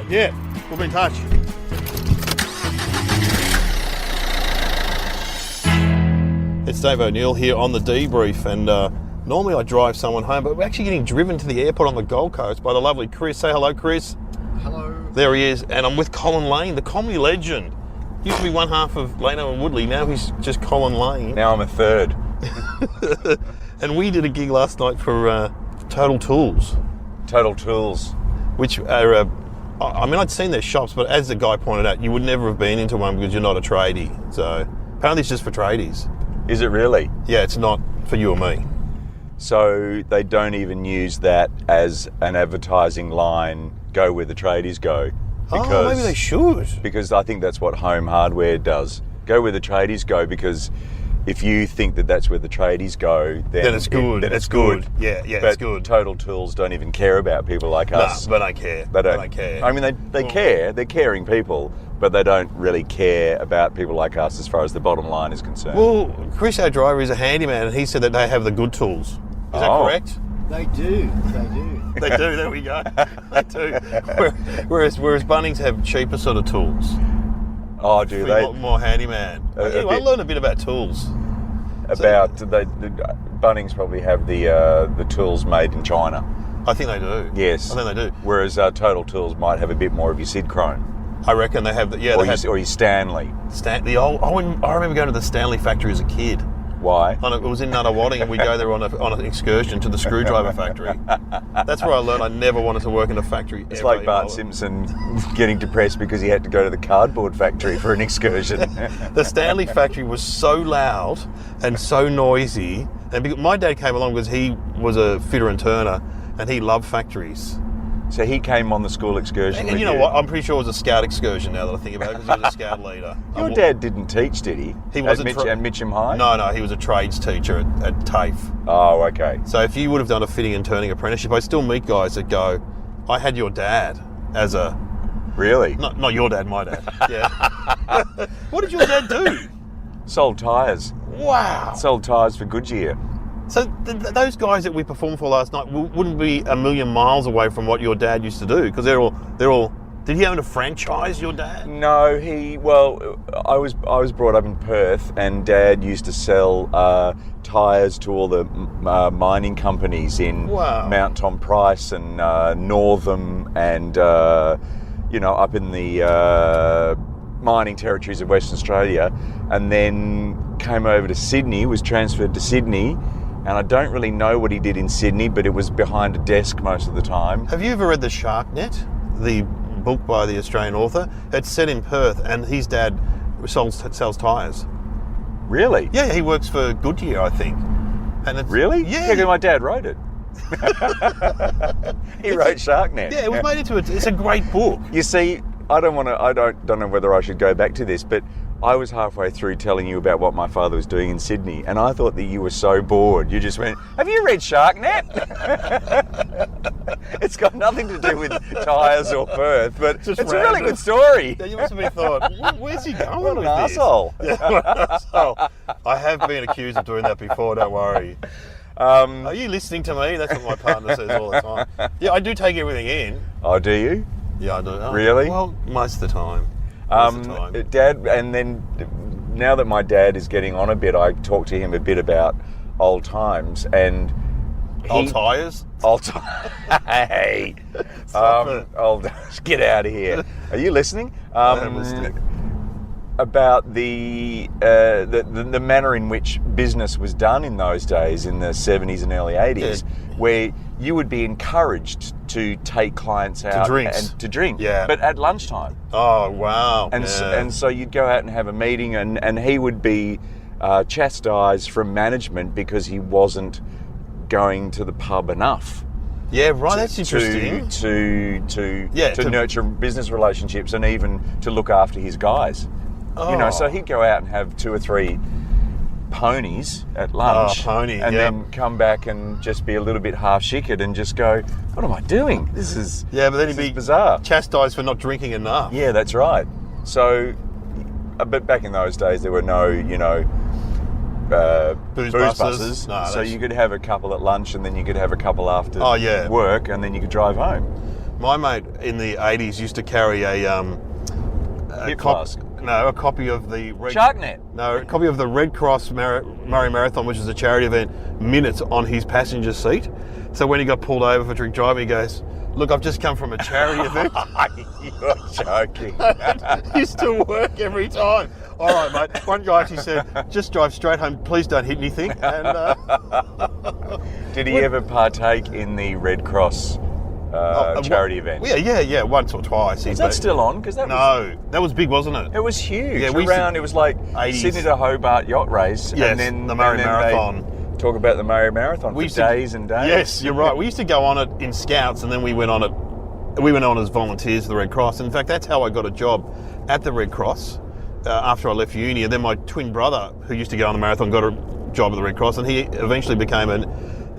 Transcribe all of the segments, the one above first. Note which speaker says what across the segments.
Speaker 1: right, yeah. We'll be in touch. It's Dave O'Neill here on the Debrief, and normally I drive someone home, but we're actually getting driven to the airport on the Gold Coast by the lovely Chris. Say hello, Chris.
Speaker 2: Hello.
Speaker 1: There he is, and I'm with Colin Lane, the comedy legend. Used to be one half of Lano and Woodley, now he's just Colin Lane.
Speaker 2: Now I'm a third.
Speaker 1: And we did a gig last night for Total Tools.
Speaker 2: Total Tools.
Speaker 1: Which are, I mean, I'd seen their shops, but as the guy pointed out, you would never have been into one because you're not a tradie. So apparently it's just for tradies.
Speaker 2: Is it really?
Speaker 1: Yeah, it's not for you or me.
Speaker 2: So they don't even use that as an advertising line, go where the tradies go.
Speaker 1: Oh, maybe they should.
Speaker 2: Because I think that's what home hardware does. Go where the tradies go, because if you think that that's where the tradies go, then
Speaker 1: it's good.
Speaker 2: Then it's good.
Speaker 1: Yeah,
Speaker 2: but
Speaker 1: it's good.
Speaker 2: Total Tools don't even care about people like us.
Speaker 1: No, but I care.
Speaker 2: They don't care. I mean, they care. They're caring people, but they don't really care about people like us as far as the bottom line is concerned.
Speaker 1: Well, Chris, our driver, is a handyman, and he said that they have the good tools. Is that correct?
Speaker 3: They do.
Speaker 1: They do, there we go. They do. Whereas Bunnings have cheaper sort of tools.
Speaker 2: Oh, do they?
Speaker 1: More handyman. I learned a bit about tools.
Speaker 2: Bunnings probably have the tools made in China.
Speaker 1: I think they do.
Speaker 2: Yes.
Speaker 1: I think they do.
Speaker 2: Whereas Total Tools might have a bit more of your Sid Chrome.
Speaker 1: I reckon they have or
Speaker 2: your Stanley.
Speaker 1: I remember going to the Stanley factory as a kid.
Speaker 2: Why?
Speaker 1: It was in Nunawading, and we go there on an excursion to the screwdriver factory. That's where I learned I never wanted to work in a factory.
Speaker 2: It's like Bart Simpson getting depressed because he had to go to the cardboard factory for an excursion.
Speaker 1: The Stanley factory was so loud and so noisy, and my dad came along because he was a fitter and turner, and he loved factories.
Speaker 2: So he came on the school excursion.
Speaker 1: And you know what? I'm pretty sure it was a scout excursion now that I think about it, because he was a scout leader.
Speaker 2: Your dad didn't teach, did he?
Speaker 1: He was
Speaker 2: at Mitcham High?
Speaker 1: No, he was a trades teacher at TAFE.
Speaker 2: Oh, okay.
Speaker 1: So if you would have done a fitting and turning apprenticeship, I still meet guys that go, I had your dad as a...
Speaker 2: Really?
Speaker 1: Not your dad, my dad. Yeah. What did your dad do?
Speaker 2: Sold tyres.
Speaker 1: Wow.
Speaker 2: Sold tyres for Goodyear.
Speaker 1: So those guys that we performed for last night wouldn't be a million miles away from what your dad used to do, because they're all. Did he own a franchise, your dad?
Speaker 2: No, I was brought up in Perth, and Dad used to sell tyres to all the mining companies in Mount Tom Price and Northam, and up in the mining territories of Western Australia, and then came over to Sydney, was transferred to Sydney. And I don't really know what he did in Sydney, but it was behind a desk most of the time.
Speaker 1: Have you ever read The Shark Net, the book by the Australian author? It's set in Perth, and his dad sells tyres.
Speaker 2: Really?
Speaker 1: Yeah, he works for Goodyear, I think. And
Speaker 2: really?
Speaker 1: Yeah.
Speaker 2: My dad wrote it. He wrote Shark Net.
Speaker 1: Yeah, it was made into it's a great book.
Speaker 2: You see, I don't know whether I should go back to this, but I was halfway through telling you about what my father was doing in Sydney, and I thought that you were so bored. You just went, have you read Shark Net? It's got nothing to do with tyres or Perth, but it's a really good story.
Speaker 1: Yeah, you must have been thought, where's he going
Speaker 2: what
Speaker 1: with
Speaker 2: an
Speaker 1: this?
Speaker 2: arsehole.
Speaker 1: Yeah, what an arsehole. I have been accused of doing that before, don't worry. Are you listening to me? That's what my partner says all the time. Yeah, I do take everything in.
Speaker 2: Oh, do you?
Speaker 1: Yeah, I do.
Speaker 2: Really?
Speaker 1: Well, most of the time.
Speaker 2: Dad, and then now that my dad is getting on a bit, I talk to him a bit about old times and
Speaker 1: old tyres.
Speaker 2: Hey, get out of here. Are you listening?
Speaker 1: I am listening.
Speaker 2: About the manner in which business was done in those days, in the 70s and early 80s, where you would be encouraged to take clients out to drink, but at lunchtime.
Speaker 1: Oh, wow.
Speaker 2: And so you'd go out and have a meeting, and he would be chastised from management because he wasn't going to the pub enough.
Speaker 1: Yeah, right. That's interesting.
Speaker 2: To nurture business relationships and even to look after his guys. Oh. So he'd go out and have 2 or 3 ponies at lunch, then come back and just be a little bit half-shickered and just go, what am I doing? This is
Speaker 1: but then he'd be
Speaker 2: bizarre.
Speaker 1: Chastised for not drinking enough.
Speaker 2: Yeah, that's right. So, but back in those days there were no, booze buses.
Speaker 1: No,
Speaker 2: so you could have a couple at lunch and then you could have a couple after work and then you could drive home.
Speaker 1: My mate in the 80s used to carry a
Speaker 2: flask.
Speaker 1: No, a copy of the
Speaker 2: Sharknet.
Speaker 1: No, a copy of the Red Cross Murray Marathon, which is a charity event, minutes on his passenger seat. So when he got pulled over for drink driving, he goes, "Look, I've just come from a charity event."
Speaker 2: You're joking.
Speaker 1: He used to work every time. All right, mate. One guy actually said, "Just drive straight home. Please don't hit anything." And
Speaker 2: did he ever partake in the Red Cross charity event?
Speaker 1: Yeah, once or twice.
Speaker 2: Is that still on? Because
Speaker 1: that was big, wasn't it?
Speaker 2: It was huge.
Speaker 1: Yeah,
Speaker 2: it was like
Speaker 1: 80s.
Speaker 2: Sydney to Hobart yacht race,
Speaker 1: Yes,
Speaker 2: and then
Speaker 1: the Murray Marathon.
Speaker 2: Talk about the Murray Marathon for days and days.
Speaker 1: Yes, you're right. We used to go on it in Scouts, and then we went on it. We went on as volunteers for the Red Cross. In fact, that's how I got a job at the Red Cross after I left uni. And then my twin brother, who used to go on the marathon, got a job at the Red Cross, and he eventually became an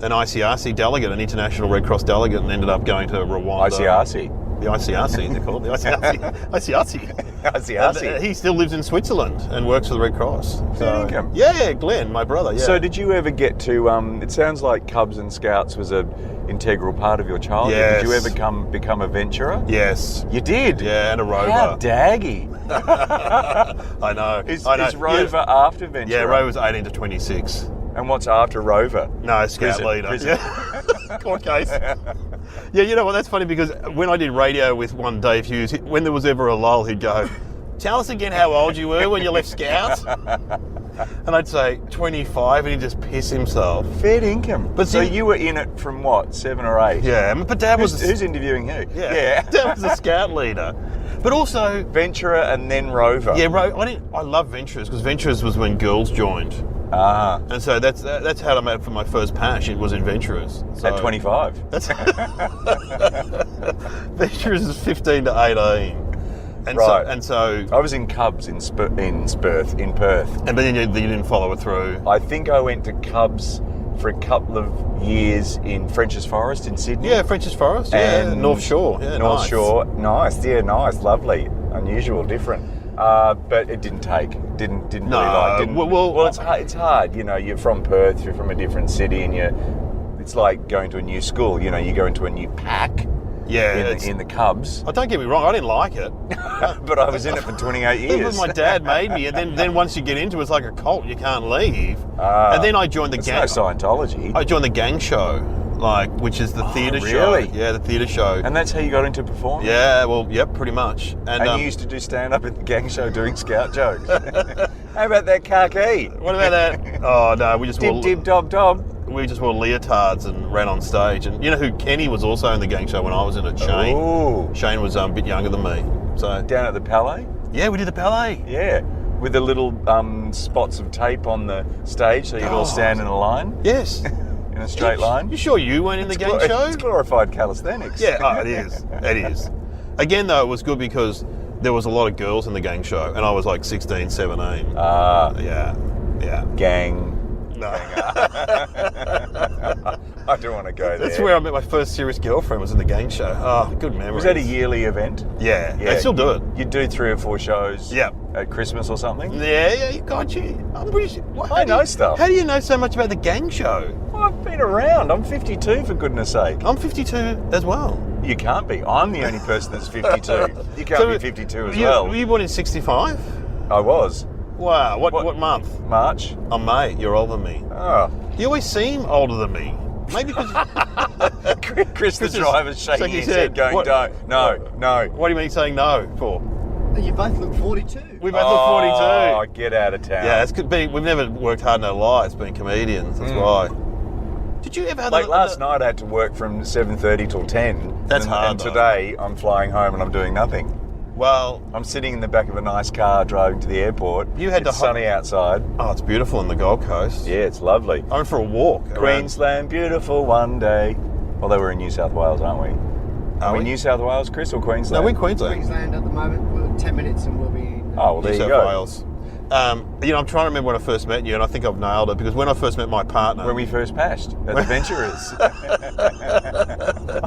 Speaker 1: ICRC delegate, an International Red Cross delegate, and ended up going to Rwanda.
Speaker 2: ICRC.
Speaker 1: The ICRC, they're called. The ICRC.
Speaker 2: ICRC.
Speaker 1: He still lives in Switzerland and works for the Red Cross. So, yeah, Glenn, my brother, yeah.
Speaker 2: So did you ever get to, it sounds like Cubs and Scouts was an integral part of your childhood.
Speaker 1: Yes.
Speaker 2: Did you ever become a venturer?
Speaker 1: Yes.
Speaker 2: You did?
Speaker 1: Yeah, and a rover.
Speaker 2: How daggy.
Speaker 1: I know.
Speaker 2: Is rover after venturer?
Speaker 1: Yeah, rover's 18 to 26.
Speaker 2: And what's after rover?
Speaker 1: No, scout leader. Yeah. Court case. Yeah, you know what, that's funny because when I did radio with one Dave Hughes, when there was ever a lull, he'd go, "Tell us again how old you were when you left Scouts." And I'd say 25, and he'd just piss himself.
Speaker 2: Fair dinkum.
Speaker 1: But
Speaker 2: so you were in it from what, 7 or 8?
Speaker 1: Yeah, but Dad was...
Speaker 2: Who's interviewing who?
Speaker 1: Yeah. Dad was a scout leader. But also...
Speaker 2: Venturer and then rover.
Speaker 1: Yeah, I love Venturers, because Venturers was when girls joined.
Speaker 2: Ah.
Speaker 1: And so that's how I made for my first pash. It was in Venturers. So
Speaker 2: at 25?
Speaker 1: That's Venturers is 15 to 18. And
Speaker 2: right.
Speaker 1: So
Speaker 2: I was in Cubs in Perth.
Speaker 1: And then you didn't follow it through.
Speaker 2: I think I went to Cubs for a couple of years in French's Forest in Sydney.
Speaker 1: Yeah, French's Forest. And North Shore. Yeah,
Speaker 2: North Shore. Nice. Yeah, nice. Lovely. Unusual. Different. But it didn't take. Didn't really like. Well, it's hard. You know, you're from Perth. You're from a different city, and it's like going to a new school. You know, you go into a new pack.
Speaker 1: Yeah,
Speaker 2: in the Cubs.
Speaker 1: Oh, don't get me wrong, I didn't like it.
Speaker 2: But I was in it for 28 years.
Speaker 1: My dad made me, and then once you get into it, it's like a cult, you can't leave. And then I joined the gang.
Speaker 2: It's no Scientology.
Speaker 1: I joined the gang show, which is the theatre show.
Speaker 2: Really?
Speaker 1: Yeah, the theatre show.
Speaker 2: And that's how you got into performing?
Speaker 1: Yeah, well, yep, pretty much.
Speaker 2: And you used to do stand-up at the gang show doing scout jokes. How about that khaki?
Speaker 1: What about that? Oh, no, we just
Speaker 2: Dib, dob, dob.
Speaker 1: We just wore leotards and ran on stage. And you know who Kenny was also in the gang show when I was in it? Shane.
Speaker 2: Ooh.
Speaker 1: Shane was a bit younger than me. So
Speaker 2: down at the Palais?
Speaker 1: Yeah, we did the Palais.
Speaker 2: Yeah, with the little spots of tape on the stage so you'd all stand in a line?
Speaker 1: Yes.
Speaker 2: In a straight line?
Speaker 1: You sure you weren't in the gang show?
Speaker 2: It's glorified calisthenics.
Speaker 1: Yeah, it is. It is. Again, though, it was good because there was a lot of girls in the gang show and I was like 16, 17. Yeah.
Speaker 2: Gang.
Speaker 1: No.
Speaker 2: I don't want to go there.
Speaker 1: That's where I met my first serious girlfriend, was in the gang show. Oh, good memories.
Speaker 2: Was that a yearly event?
Speaker 1: Yeah. They still do it.
Speaker 2: You'd do 3 or 4 shows
Speaker 1: Yep.
Speaker 2: at Christmas or something?
Speaker 1: Yeah, God, I'm pretty sure.
Speaker 2: I know stuff.
Speaker 1: How do you know so much about the gang show?
Speaker 2: Well, I've been around. I'm 52, for goodness sake.
Speaker 1: I'm 52 as well.
Speaker 2: You can't be. I'm the only person that's 52. You can't be 52 as well.
Speaker 1: Were you born in 65?
Speaker 2: I was.
Speaker 1: Wow. What month?
Speaker 2: March.
Speaker 1: Oh, May. You're older than me.
Speaker 2: Oh.
Speaker 1: You always seem older than me. Maybe because...
Speaker 2: Chris the driver's shaking his head going, don't. No.
Speaker 1: What do you mean saying no for?
Speaker 3: You both look 42.
Speaker 1: We both look 42.
Speaker 2: Oh, get out of town.
Speaker 1: Yeah, we've never worked hard in our lives being comedians. That's why. Did you ever have
Speaker 2: last night I had to work from 7:30 till 10.
Speaker 1: That's hard.
Speaker 2: And today I'm flying home and I'm doing nothing.
Speaker 1: Well,
Speaker 2: I'm sitting in the back of a nice car driving to the airport. It's sunny outside.
Speaker 1: Oh, it's beautiful on the Gold Coast.
Speaker 2: Yeah, it's lovely.
Speaker 1: I went for a walk.
Speaker 2: Queensland, beautiful one day. Although we're in New South Wales, aren't we? Are we New South Wales, Chris, or Queensland?
Speaker 1: No, we're in Queensland.
Speaker 3: Queensland at the moment. We're 10 minutes and we'll be in
Speaker 2: there you go.
Speaker 1: New South Wales. I'm trying to remember when I first met you, and I think I've nailed it, because when I first met my partner...
Speaker 2: When we first pashed at the Venturers.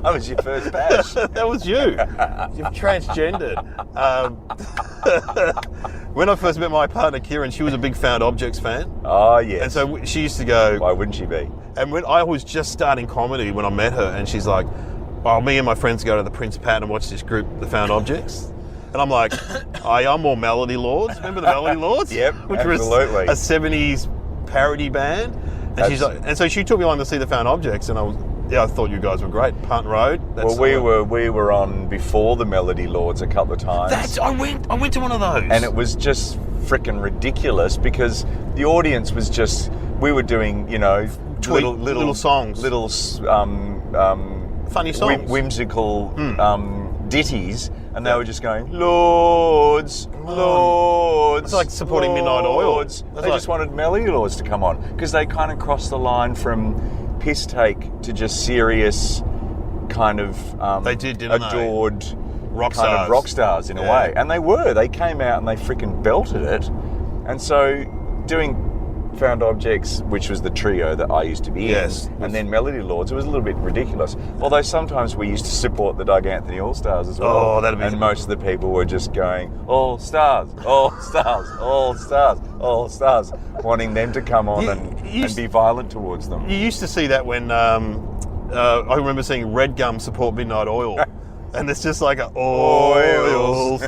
Speaker 2: I was your first pash.
Speaker 1: That was you. You've transgendered. When I first met my partner, Kieran, she was a big Found Objects fan.
Speaker 2: Oh, yes.
Speaker 1: And so she used to go...
Speaker 2: Why wouldn't she be?
Speaker 1: And when I was just starting comedy when I met her, and she's like, well, me and my friends go to the Prince Pat and watch this group, The Found Objects. And I'm like, I'm more Melody Lords. Remember the Melody Lords?
Speaker 2: Yep,
Speaker 1: Which
Speaker 2: absolutely.
Speaker 1: was a 70s parody band. And she's like, and so she took me along to see The Found Objects, and I thought you guys were great. Punt Road.
Speaker 2: Well, we were on before the Melody Lords a couple of times.
Speaker 1: I went to one of those.
Speaker 2: And it was just freaking ridiculous because the audience was just, we were doing, little
Speaker 1: songs.
Speaker 2: Little
Speaker 1: funny songs.
Speaker 2: Whimsical ditties, and they were just going, Lords, Lords.
Speaker 1: It's like supporting Midnight Oil.
Speaker 2: They just wanted Melody Lords to come on because they kind of crossed the line from piss take to just serious kind of
Speaker 1: they did, didn't
Speaker 2: adored
Speaker 1: they? Rock
Speaker 2: kind
Speaker 1: stars.
Speaker 2: of rock stars in a way. And they came out and they freaking belted it. And so doing Found Objects, which was the trio that I used to be in, and then Melody Lords, it was a little bit ridiculous. Although sometimes we used to support the Doug Anthony All-Stars as well.
Speaker 1: Oh, that'd be...
Speaker 2: And most of the people were just going, All Stars, All Stars, All Stars, All Stars, wanting them to come on and be violent towards them.
Speaker 1: You used to see that when, I remember seeing Red Gum support Midnight Oil. And it's just like oils.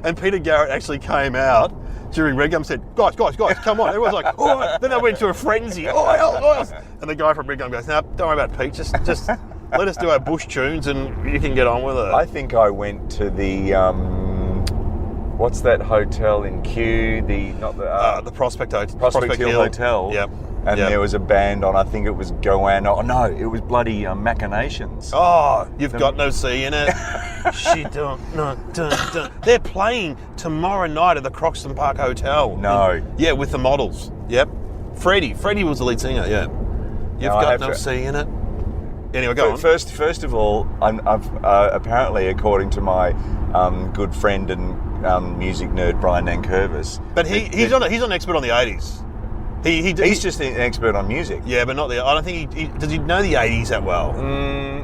Speaker 1: And Peter Garrett actually came out during Red Gum, said, guys, come on. Everyone's like, oh. Then they went into a frenzy, oils. And the guy from Red Gum goes, no, don't worry about Pete, just let us do our bush tunes and you can get on with it.
Speaker 2: I think I went to the, what's that hotel in Kew?
Speaker 1: The Prospect Hotel.
Speaker 2: Prospect Hill Hotel.
Speaker 1: Yep.
Speaker 2: And there was a band on, I think it was Goanna. Oh, no, it was bloody Machinations.
Speaker 1: Oh, you've got no C in it. She don't. They're playing tomorrow night at the Croxton Park Hotel.
Speaker 2: No.
Speaker 1: Yeah, with the Models. Yep. Freddie was the lead singer, yeah. You've got no C in it. Anyway, go on.
Speaker 2: First of all, I've apparently, according to my good friend and music nerd, Brian Nankervis.
Speaker 1: But he's an expert on the 80s.
Speaker 2: He's just an expert on music.
Speaker 1: Yeah, but not the... I don't think does he know the 80s that well?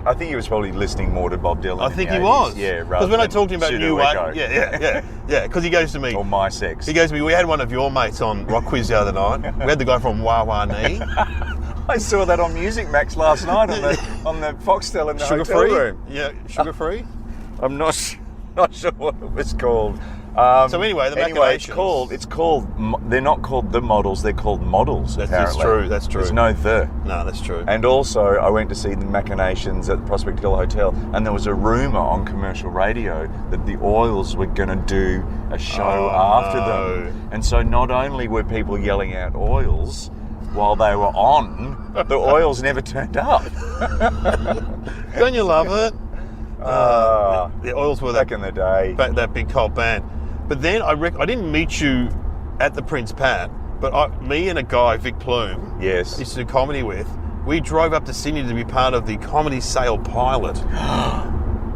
Speaker 2: I think he was probably listening more to Bob Dylan.
Speaker 1: I think he
Speaker 2: 80s.
Speaker 1: was.
Speaker 2: Yeah, right.
Speaker 1: Because when I talked to him about
Speaker 2: Pseudo
Speaker 1: New
Speaker 2: Echo.
Speaker 1: Wave... Yeah. Because he goes to me...
Speaker 2: Or My Sex.
Speaker 1: He goes to me, we had one of your mates on Rock Quiz the other night. We had the guy from Wah Wah Nee.
Speaker 2: I saw that on Music Max last night on the Foxtel in the hotel room.
Speaker 1: Yeah, sugar-free.
Speaker 2: I'm not sure what it was called.
Speaker 1: So anyway, the Machinations.
Speaker 2: It's called. They're not called the Models. They're called Models.
Speaker 1: That's true. That's true.
Speaker 2: There's no the.
Speaker 1: No, that's true.
Speaker 2: And also, I went to see the Machinations at the Prospect Hill Hotel, and there was a rumor on commercial radio that the Oils were going to do a show after them. And so, not only were people yelling out Oils while they were on, the Oils never turned up.
Speaker 1: Don't you love it? The Oils were
Speaker 2: back in the day.
Speaker 1: That big cult band. But then I didn't meet you at the Prince Pat, but me and a guy, Vic Plume,
Speaker 2: yes,
Speaker 1: used to do comedy with, we drove up to Sydney to be part of the Comedy Sale Pilot,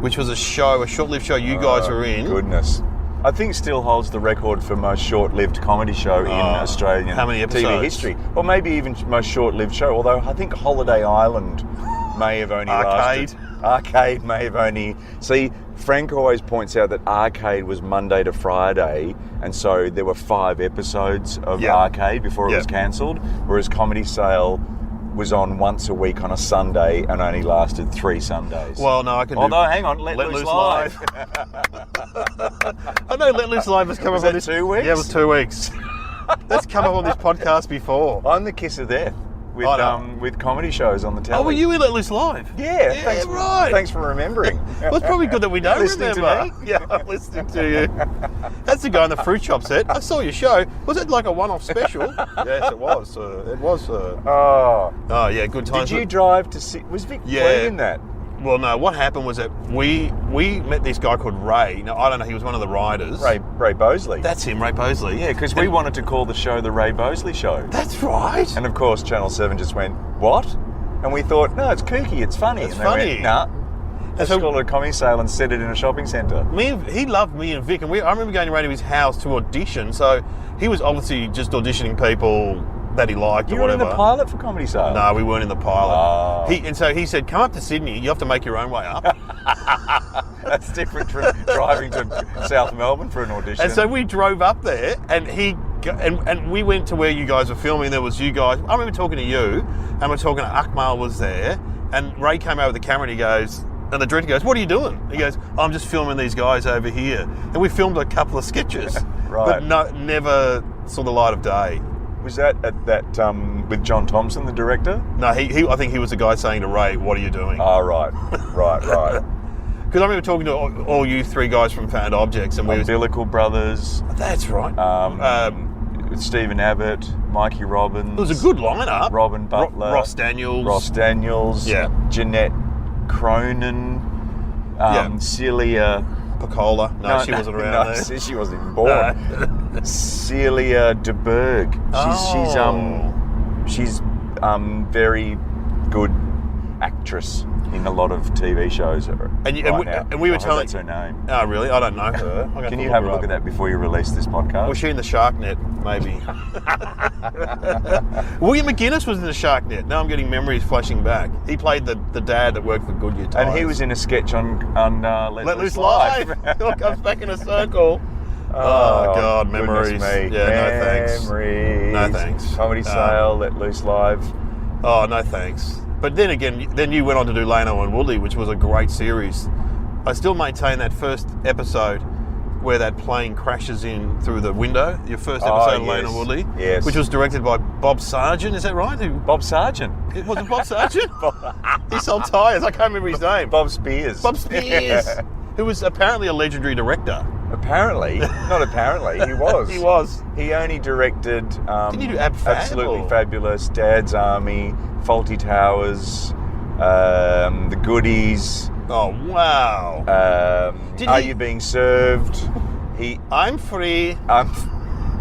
Speaker 1: which was a short-lived show you guys were in.
Speaker 2: Goodness. I think still holds the record for most short-lived comedy show in Australian TV history. Or maybe even most short-lived show, although I think Holiday Island may have only lasted... Arcade may have only... See, Frank always points out that Arcade was Monday to Friday, and so there were 5 episodes of Arcade before it was cancelled, whereas Comedy Sale was on once a week on a Sunday and only lasted 3 Sundays.
Speaker 1: Well, no, I can
Speaker 2: Although, hang on, Let Loose Live.
Speaker 1: I know Let Loose Live has come up on this...
Speaker 2: 2 weeks?
Speaker 1: Yeah, it was 2 weeks. That's come up on this podcast before.
Speaker 2: I'm the kiss of death. With comedy shows on the telly.
Speaker 1: Oh, were you in Let Loose Live?
Speaker 2: Yeah,
Speaker 1: right.
Speaker 2: Thanks for remembering.
Speaker 1: Well, it's probably good that we don't remember.
Speaker 2: To me?
Speaker 1: Yeah, I'm listening to you. That's the guy in the fruit shop set. I saw your show. Was it like a one-off special? Yes, it was. It was. Oh, yeah, good times.
Speaker 2: Did you drive to see... Was Vic in that?
Speaker 1: Well, no, what happened was that we met this guy called Ray. Now, I don't know, he was one of the riders.
Speaker 2: Ray Bosley.
Speaker 1: That's him, Ray Bosley.
Speaker 2: Yeah, because we wanted to call the show The Ray Bosley Show.
Speaker 1: That's right.
Speaker 2: And of course, Channel 7 just went, what? And we thought, no, it's kooky, it's funny.
Speaker 1: It's funny.
Speaker 2: Went, nah. Let's call it a comedy sale and set it in a shopping centre.
Speaker 1: He loved me and Vic, and I remember going around to his house to audition, so he was obviously just auditioning people that he liked or whatever.
Speaker 2: You were in the pilot for Comedy Sale?
Speaker 1: No, we weren't in the pilot.
Speaker 2: Oh.
Speaker 1: And so he said, come up to Sydney, you have to make your own way up.
Speaker 2: That's different from driving to South Melbourne for an audition.
Speaker 1: And so we drove up there, and we went to where you guys were filming. There was you guys. I remember talking to you, and we're talking to Akmal was there, and Ray came over the camera and he goes, And the director goes, "What are you doing?" He goes, "I'm just filming these guys over here." And we filmed a couple of sketches,
Speaker 2: Right.
Speaker 1: but never saw the light of day.
Speaker 2: Was that at that with John Thompson, the director?
Speaker 1: No, I think he was the guy saying to Ray, "What are you doing?"
Speaker 2: Oh, right.
Speaker 1: Because I remember talking to all you three guys from Found Objects, and we was,
Speaker 2: Umbilical Brothers,
Speaker 1: that's right.
Speaker 2: Stephen Abbott, Mikey Robbins.
Speaker 1: It was a good lineup.
Speaker 2: Robin Butler.
Speaker 1: Ross Daniels.
Speaker 2: Yeah. Jeanette Cronin. Celia...
Speaker 1: Piccola. No, she wasn't around
Speaker 2: no,
Speaker 1: there.
Speaker 2: she wasn't even born. Celia DeBurgh. She's very good actress in a lot of TV shows.
Speaker 1: And we were telling...
Speaker 2: That's her name.
Speaker 1: Oh, really? I don't know her.
Speaker 2: Can you have a look at that before you release this podcast?
Speaker 1: Was she in the Shark Net, maybe? William McGuinness was in the Shark Net. Now I'm getting memories flashing back. He played the dad that worked for Goodyear Tyres.
Speaker 2: And he was in a sketch on
Speaker 1: Let Loose Live. It all comes back in a circle. Oh, God, memories.
Speaker 2: Me.
Speaker 1: Yeah, no thanks.
Speaker 2: Memories.
Speaker 1: No thanks.
Speaker 2: Comedy Sale, Let Loose Live.
Speaker 1: Oh, no thanks. But then again, you went on to do Lano and Woodley, which was a great series. I still maintain that first episode where that plane crashes in through the window, your first episode of Lano and Woodley,
Speaker 2: yes.
Speaker 1: which was directed by Bob Sargent, is that right?
Speaker 2: Bob Sargent.
Speaker 1: It wasn't Bob Sargent? He sold tyres, I can't remember his name.
Speaker 2: Bob Spears.
Speaker 1: Bob Spears, who was apparently a legendary director.
Speaker 2: Apparently, not apparently, he was.
Speaker 1: He was.
Speaker 2: He only directed
Speaker 1: Didn't he do Ab Fab,
Speaker 2: Absolutely
Speaker 1: or?
Speaker 2: Fabulous, Dad's Army, Faulty Towers, The Goodies.
Speaker 1: Oh, wow.
Speaker 2: Are You Being Served?
Speaker 1: I'm Free.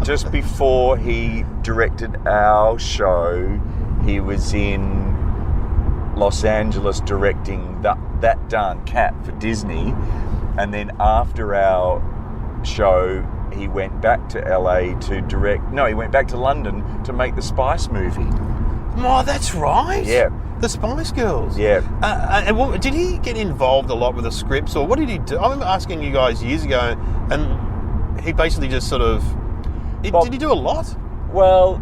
Speaker 2: Just before he directed our show, he was in Los Angeles directing That Darn Cat for Disney. And then after our show, he went back to LA to direct... No, he went back to London to make the Spice movie.
Speaker 1: Oh, that's right.
Speaker 2: Yeah.
Speaker 1: The Spice Girls.
Speaker 2: Yeah.
Speaker 1: And did he get involved a lot with the scripts, or what did he do? I remember asking you guys years ago, and he basically just sort of... Did he do a lot?
Speaker 2: Well,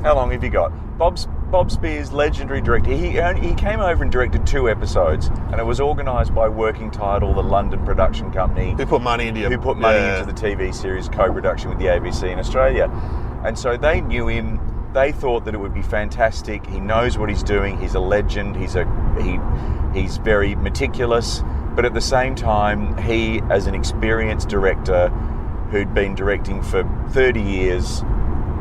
Speaker 2: how long have you got? Bob Spears, legendary director. He came over and directed 2 episodes, and it was organised by Working Title, the London production company.
Speaker 1: Who put money into
Speaker 2: into the TV series co-production with the ABC in Australia. And so they knew him. They thought that it would be fantastic. He knows what he's doing. He's a legend. He's very meticulous. But at the same time, he, as an experienced director who'd been directing for 30 years,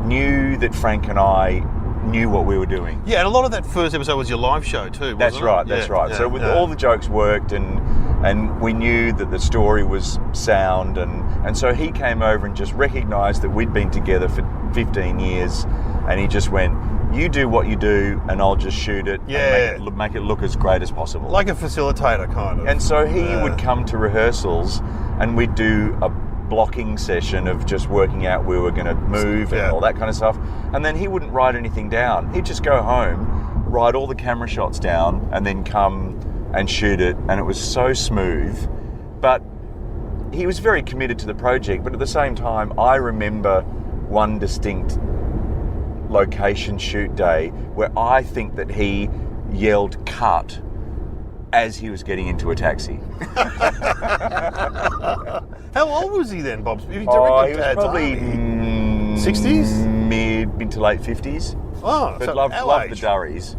Speaker 2: knew that Frank and I knew what we were doing.
Speaker 1: Yeah, and a lot of that first episode was your live show too, wasn't
Speaker 2: That's
Speaker 1: it?
Speaker 2: right, that's right. So all the jokes worked, and we knew that the story was sound, and so he came over and just recognised that we'd been together for 15 years, and he just went, "You do what you do, and I'll just shoot it and make it look as great as possible."
Speaker 1: Like a facilitator, kind of.
Speaker 2: And so he would come to rehearsals, and we'd do a blocking session of just working out where we're going to move and all that kind of stuff. And then he wouldn't write anything down. He'd just go home, write all the camera shots down, and then come and shoot it. And it was so smooth. But he was very committed to the project. But at the same time, I remember one distinct location shoot day where I think that he yelled "cut" as he was getting into a taxi.
Speaker 1: How old was he then, Bob? He
Speaker 2: He was probably
Speaker 1: 60s?
Speaker 2: Mid to late 50s.
Speaker 1: Oh,
Speaker 2: But
Speaker 1: so
Speaker 2: loved
Speaker 1: our
Speaker 2: the
Speaker 1: age.
Speaker 2: Durries.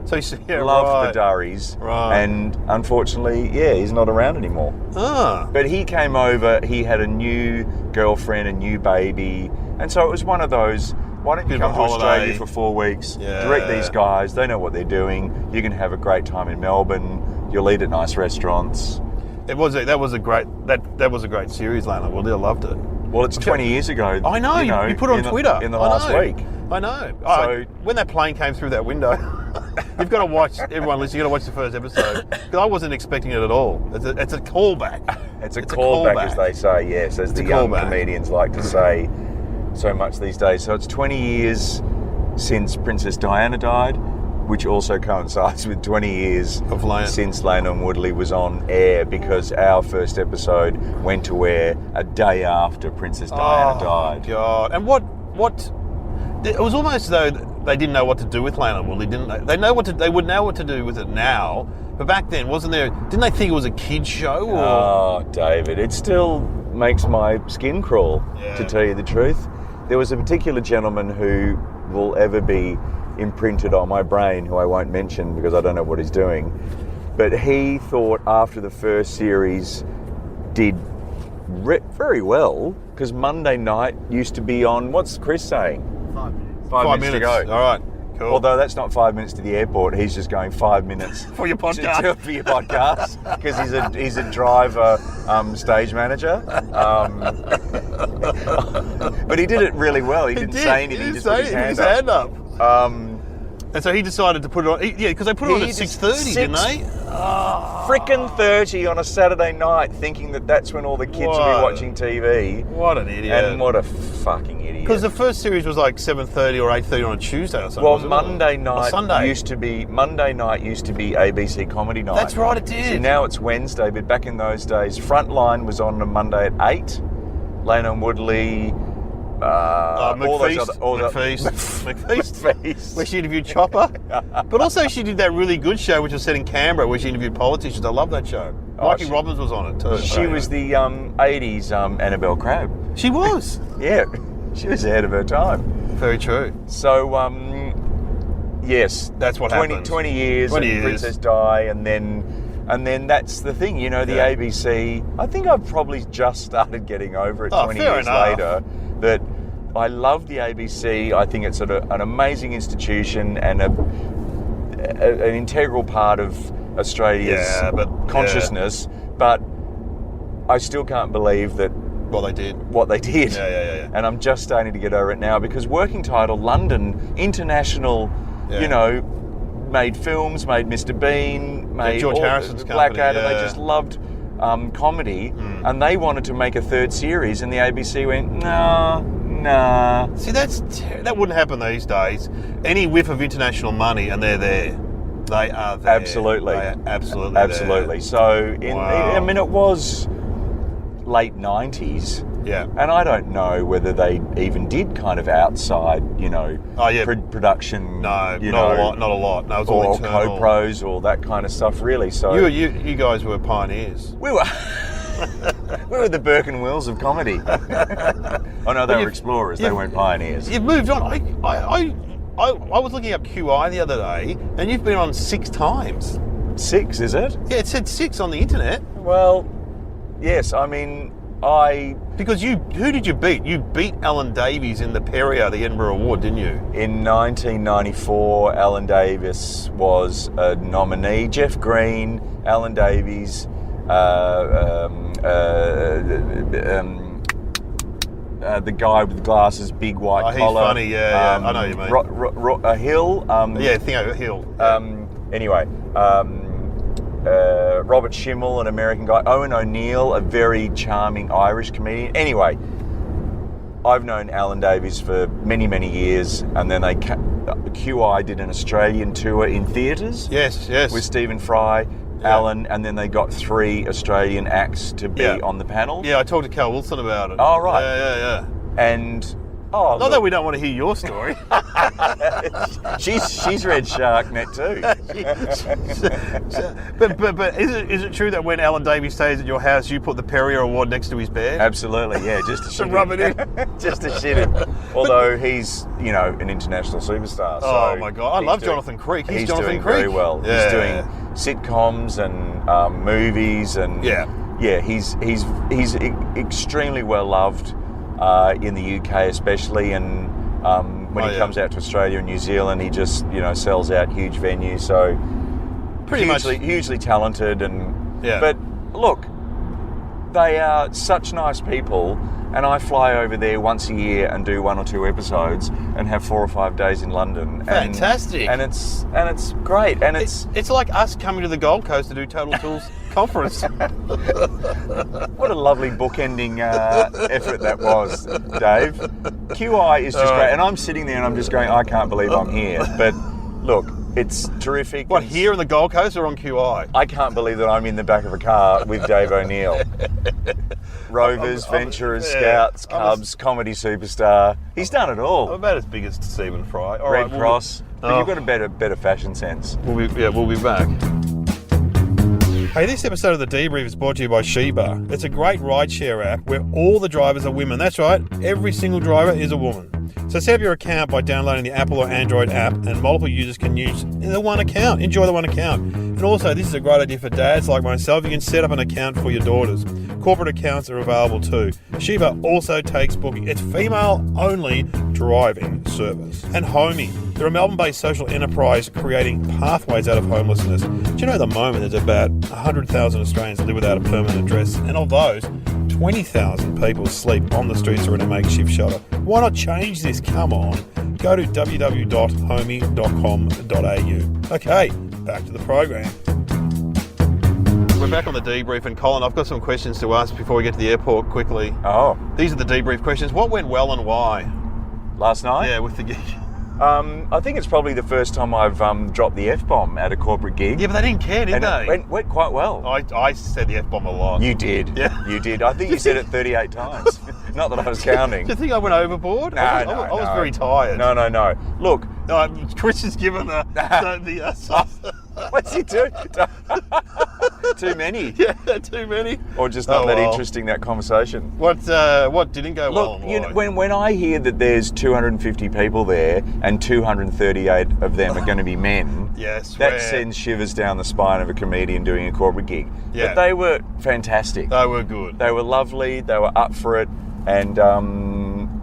Speaker 1: So you see,
Speaker 2: Loved the Durries.
Speaker 1: Right.
Speaker 2: And unfortunately, he's not around anymore.
Speaker 1: Ah.
Speaker 2: But he came over, he had a new girlfriend, a new baby. And so it was one of those, why don't you
Speaker 1: Bit of
Speaker 2: come
Speaker 1: a
Speaker 2: to Australia
Speaker 1: holiday.
Speaker 2: for 4 weeks,
Speaker 1: Yeah.
Speaker 2: direct these guys, they know what they're doing, you can have a great time in Melbourne, you'll eat at nice restaurants.
Speaker 1: That was a great series, Lano. Well, I loved it.
Speaker 2: Well, it's 20 years ago.
Speaker 1: I know, you put it on Twitter.
Speaker 2: In the last week.
Speaker 1: I know.
Speaker 2: So-
Speaker 1: When that plane came through that window, you've got to watch, everyone listen, you've got to watch the first episode. Because I wasn't expecting it at all. It's a callback.
Speaker 2: It's a callback, as they say, yes, as the young comedians like to say so much these days. So it's 20 years since Princess Diana died, which also coincides with 20 years since Lano and Woodley was on air, because our first episode went to air a day after Princess Diana died.
Speaker 1: God. And what it was almost as though they didn't know what to do with Lano and Woodley, didn't they? They would know what to do with it now, but back then, didn't they think it was a kid's show? Or?
Speaker 2: Oh, David, it still makes my skin crawl, to tell you the truth. There was a particular gentleman who will ever be imprinted on my brain, who I won't mention because I don't know what he's doing, but he thought after the first series did very well, because Monday night used to be on, what's Chris saying?
Speaker 3: 5 minutes.
Speaker 2: 5 minutes to go.
Speaker 1: All right, cool.
Speaker 2: Although that's not 5 minutes to the airport, he's just going 5 minutes
Speaker 1: For your podcast.
Speaker 2: For your podcast, because he's a driver, stage manager. But he did it really well. He didn't say anything. He just put his hand up.
Speaker 1: And so he decided to put it on. Because they put it on at 6:30, didn't they?
Speaker 2: Frickin' 30 on a Saturday night, thinking that that's when all the kids will be watching TV.
Speaker 1: What an idiot!
Speaker 2: And what a fucking idiot!
Speaker 1: Because the first series was like 7:30 or 8:30 on a Tuesday or something.
Speaker 2: Well,
Speaker 1: wasn't
Speaker 2: Monday
Speaker 1: it?
Speaker 2: night
Speaker 1: Or Sunday.
Speaker 2: used to be ABC Comedy Night.
Speaker 1: That's right, it did.
Speaker 2: So now it's Wednesday, but back in those days, Frontline was on a Monday at 8. Lano and Woodley.
Speaker 1: McFeast, where she interviewed Chopper. But also she did that really good show which was set in Canberra where she interviewed politicians. I love that show. Mikey Robbins was on it too.
Speaker 2: She was the 80s Annabelle Crabb.
Speaker 1: She was.
Speaker 2: Yeah, she was ahead of her time.
Speaker 1: Very true.
Speaker 2: So, yes.
Speaker 1: That's what happened.
Speaker 2: 20 years and Princess Di, and then that's the thing, the ABC, I think I've probably just started getting over it 20 years later, that I love the ABC. I think it's an amazing institution and an integral part of Australia's consciousness, but I still can't believe that
Speaker 1: what they did. Yeah.
Speaker 2: And I'm just starting to get over it now, because working title, London, international, made films, made Mr. Bean, made
Speaker 1: George Harrison's
Speaker 2: Blackadder.
Speaker 1: company.
Speaker 2: They just loved comedy, and they wanted to make a third series, and the ABC went, nah.
Speaker 1: See, that wouldn't happen these days. Any whiff of international money, and they're there. They are there.
Speaker 2: Absolutely.
Speaker 1: They are absolutely
Speaker 2: there. So, it was late 90s.
Speaker 1: Yeah.
Speaker 2: And I don't know whether they even did kind of outside, production.
Speaker 1: No, not a lot. No, it was all
Speaker 2: or
Speaker 1: internal.
Speaker 2: co-pros or that kind of stuff, really. So
Speaker 1: you guys were pioneers.
Speaker 2: We were. We were the Burke and Wills of comedy. Oh no, they were explorers. They weren't pioneers.
Speaker 1: You've moved on. I was looking up QI the other day, and you've been on 6 times.
Speaker 2: 6, is it?
Speaker 1: Yeah, it said 6 on the internet.
Speaker 2: Well, yes. I mean,
Speaker 1: Because who did you beat? You beat Alan Davies in the Perrier, the Edinburgh Award, didn't you?
Speaker 2: In 1994, Alan Davies was a nominee. Jeff Green, Alan Davies, the guy with the glasses, big white collar.
Speaker 1: He's funny, yeah. I know you mean.
Speaker 2: A Hill.
Speaker 1: Hill.
Speaker 2: Anyway. Robert Schimmel, an American guy. Owen O'Neill, a very charming Irish comedian. Anyway, I've known Alan Davies for many, many years, and then QI did an Australian tour in theatres.
Speaker 1: Yes.
Speaker 2: With Stephen Fry, Alan, and then they got 3 Australian acts to be on the panel.
Speaker 1: Yeah, I talked to Cal Wilson about it.
Speaker 2: Oh, right.
Speaker 1: Yeah.
Speaker 2: And...
Speaker 1: Not that we don't want to hear your story.
Speaker 2: she's read Sharknet too.
Speaker 1: but is it true that when Alan Davies stays at your house, you put the Perrier Award next to his bed?
Speaker 2: Absolutely, yeah, just to shit him.
Speaker 1: Rub it in.
Speaker 2: Just to shit him. Although he's, an international superstar.
Speaker 1: Oh my God, I love Jonathan Creek.
Speaker 2: He's
Speaker 1: Jonathan
Speaker 2: doing
Speaker 1: Creek.
Speaker 2: very well.
Speaker 1: Yeah.
Speaker 2: He's doing sitcoms and movies and he's extremely well loved. In the UK especially, and when he comes out to Australia and New Zealand, he just sells out huge venues. So hugely talented, but look, they are such nice people, and I fly over there once a year and do 1 or 2 episodes and have 4 or 5 days in London.
Speaker 1: Fantastic,
Speaker 2: and it's great, and
Speaker 1: it's like us coming to the Gold Coast to do Total Tools conference.
Speaker 2: What a lovely bookending effort that was, Dave. QI is just great, and I'm sitting there and I'm just going, I can't believe I'm here. But look, it's terrific.
Speaker 1: What, here in the Gold Coast or on QI?
Speaker 2: I can't believe that I'm in the back of a car with Dave O'Neill. Rovers, Venturers, Scouts, Cubs, comedy superstar. He's done it all.
Speaker 1: I'm about as big as Stephen Fry. All
Speaker 2: Red
Speaker 1: right,
Speaker 2: Cross. But you've got a better fashion sense.
Speaker 1: We'll be back. Hey, this episode of The Debrief is brought to you by Sheba. It's a great rideshare app where all the drivers are women. That's right, every single driver is a woman. So set up your account by downloading the Apple or Android app, and multiple users can use the one account. Enjoy the one account. And also, this is a great idea for dads like myself. You can set up an account for your daughters. Corporate accounts are available too. Sheba also takes booking. It's female-only driving service. And Homey, they're a Melbourne-based social enterprise creating pathways out of homelessness. Do you know at the moment there's about 100,000 Australians live without a permanent address, and of those, 20,000 people sleep on the streets or in a makeshift shelter. Why not change this? Come on. Go to www.homey.com.au. Okay, back to the program. We're back on the debrief, and Colin, I've got some questions to ask before we get to the airport quickly.
Speaker 2: Oh.
Speaker 1: These are the debrief questions. What went well and why?
Speaker 2: Last night?
Speaker 1: Yeah, with the gig.
Speaker 2: I think it's probably the first time I've dropped the F-bomb at a corporate gig.
Speaker 1: Yeah, but they didn't care, did they?
Speaker 2: It went quite well.
Speaker 1: I said the F-bomb a lot.
Speaker 2: You did.
Speaker 1: Yeah.
Speaker 2: You did. I think you said it 38 times. Not that I was counting.
Speaker 1: Do you think I went overboard?
Speaker 2: No,
Speaker 1: I was very tired.
Speaker 2: No. Look.
Speaker 1: Chris has given the
Speaker 2: What's he doing? Too many.
Speaker 1: Yeah, too many.
Speaker 2: Or just not that interesting, that conversation.
Speaker 1: What didn't go well and why?
Speaker 2: When I hear that there's 250 people there and 238 of them are going to be men,
Speaker 1: yes,
Speaker 2: that sends shivers down the spine of a comedian doing a corporate gig.
Speaker 1: Yeah.
Speaker 2: But they were fantastic.
Speaker 1: They were good.
Speaker 2: They were lovely. They were up for it. And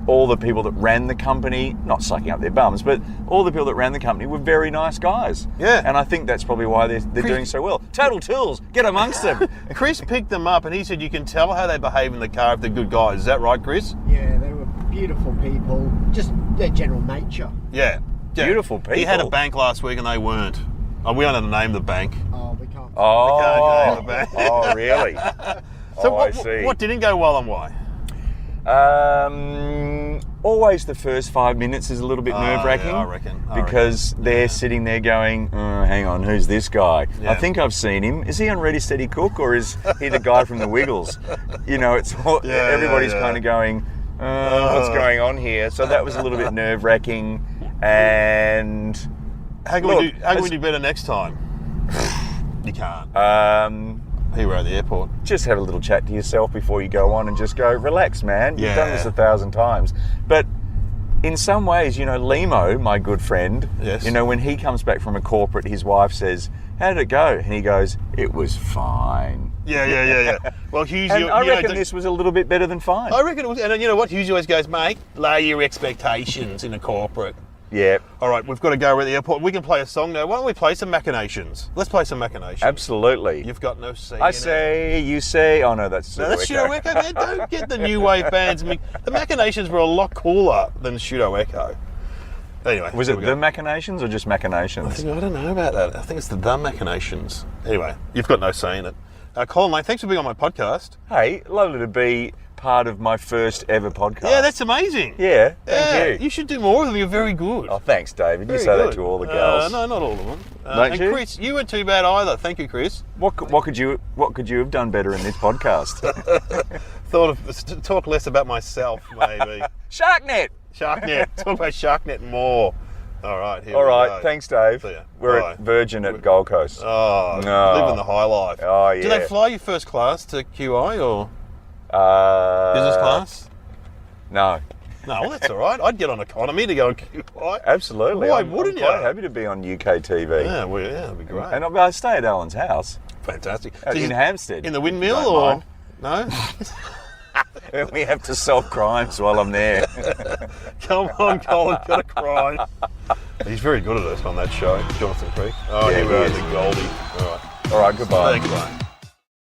Speaker 2: all the people that ran the company, not sucking up their bums, but all the people that ran the company were very nice guys.
Speaker 1: Yeah.
Speaker 2: And I think that's probably why they're doing so well. Total tools, get amongst them.
Speaker 1: Chris picked them up and he said you can tell how they behave in the car if they're good guys. Is that right, Chris?
Speaker 3: Yeah, they were beautiful people. Just their general nature.
Speaker 1: Yeah.
Speaker 2: Beautiful people.
Speaker 1: He had a bank last week and they weren't. Oh, we don't name the bank.
Speaker 3: Oh, we can't.
Speaker 2: Oh,
Speaker 1: we can't name the bank.
Speaker 2: Oh, really?
Speaker 1: So
Speaker 2: I see.
Speaker 1: What didn't go well and why?
Speaker 2: Always the first 5 minutes is a little bit nerve-wracking.
Speaker 1: Yeah, I reckon.
Speaker 2: Because they're sitting there going, hang on, who's this guy?
Speaker 1: Yeah.
Speaker 2: I think I've seen him. Is he on Ready Steady Cook or is he the guy from the Wiggles? You know, it's all, everybody's kind of going, what's going on here? So that was a little bit nerve-wracking. And
Speaker 1: how can we do better next time? You can't. Here we're at the airport.
Speaker 2: Just have a little chat to yourself before you go on and just go, relax, man. You've done this 1,000 times. But in some ways, Limo, my good friend,
Speaker 1: yes.
Speaker 2: When he comes back from a corporate, his wife says, how did it go? And he goes, it was fine.
Speaker 1: Yeah. Well, Hughes,
Speaker 2: I reckon this was a little bit better than fine.
Speaker 1: I reckon it was. And you know what? Hughes always goes, mate, lower your expectations in a corporate.
Speaker 2: Yeah.
Speaker 1: All right, we've got to go. We're at the airport. We can play a song now. Why don't we play some Machinations? Let's play some Machinations.
Speaker 2: Absolutely.
Speaker 1: You've got no say.
Speaker 2: I say, you say. Oh no, that's
Speaker 1: Pseudo Echo. Man. Don't get the new wave bands. The Machinations were a lot cooler than Pseudo Echo. Anyway,
Speaker 2: was it the Machinations or just Machinations?
Speaker 1: I don't know about that. I think it's the Machinations. Anyway, you've got no say in it. Colin Lane, thanks for being on my podcast.
Speaker 2: Hey, lovely to be part of my first ever podcast.
Speaker 1: Yeah, that's amazing.
Speaker 2: Yeah, thank you.
Speaker 1: You should do more of them. You're very good.
Speaker 2: Oh, thanks, David.
Speaker 1: Very
Speaker 2: you say
Speaker 1: good.
Speaker 2: that to all the girls.
Speaker 1: No, not all of them.
Speaker 2: Don't you?
Speaker 1: Chris, you weren't too bad either. Thank you, Chris.
Speaker 2: What could you have done better in this podcast?
Speaker 1: Talk less about myself, maybe.
Speaker 2: Sharknet.
Speaker 1: Talk about Sharknet more. All right.
Speaker 2: All right. Thanks, Dave.
Speaker 1: See ya.
Speaker 2: We're
Speaker 1: Bye.
Speaker 2: at Virgin at Gold Coast.
Speaker 1: Oh,
Speaker 2: no.
Speaker 1: Living the high life.
Speaker 2: Oh, yeah.
Speaker 1: Do they fly you first class to QI or business class?
Speaker 2: No.
Speaker 1: No, well, that's all right. I'd get on economy to go on QI.
Speaker 2: Absolutely.
Speaker 1: Why
Speaker 2: I'm
Speaker 1: wouldn't
Speaker 2: quite
Speaker 1: you?
Speaker 2: happy to be on UK TV.
Speaker 1: Yeah, that'd be great.
Speaker 2: And I stay at Alan's house.
Speaker 1: Fantastic.
Speaker 2: In Hampstead.
Speaker 1: In the windmill
Speaker 2: Don't
Speaker 1: or no?
Speaker 2: We have to solve crimes while I'm there.
Speaker 1: Come on, Colin, gotta cry. He's very good at it on that show, Jonathan Creek. Oh,
Speaker 2: Yeah,
Speaker 1: here we
Speaker 2: he
Speaker 1: are,
Speaker 2: is.
Speaker 1: the Goldie. All right.
Speaker 2: All right, goodbye.
Speaker 1: Thanks, mate.